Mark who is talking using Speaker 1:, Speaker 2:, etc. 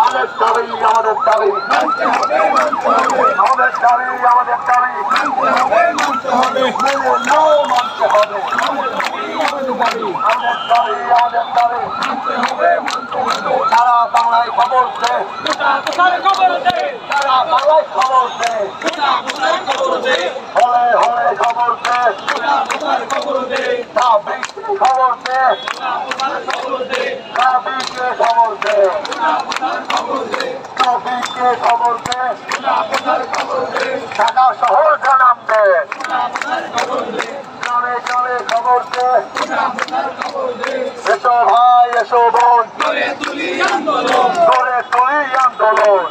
Speaker 1: আমাদের দাবি আমাদের দাবি আমাদের দাবি মানতে হবে মানতে হবে আমাদের দাবি আমাদের দাবি সারা বাংলায় খবর দে সারা বাংলায় খবর দে হলে হলে খবর দে দাবিকে খবর দে দাবিকে খবর দে দাবিকে খবর দে ঢাকা শহর জানাম দে গ্রামে গ্রামে খবর দে এসো ভাই এসো বোন গড়ে তুলি আন্দোলন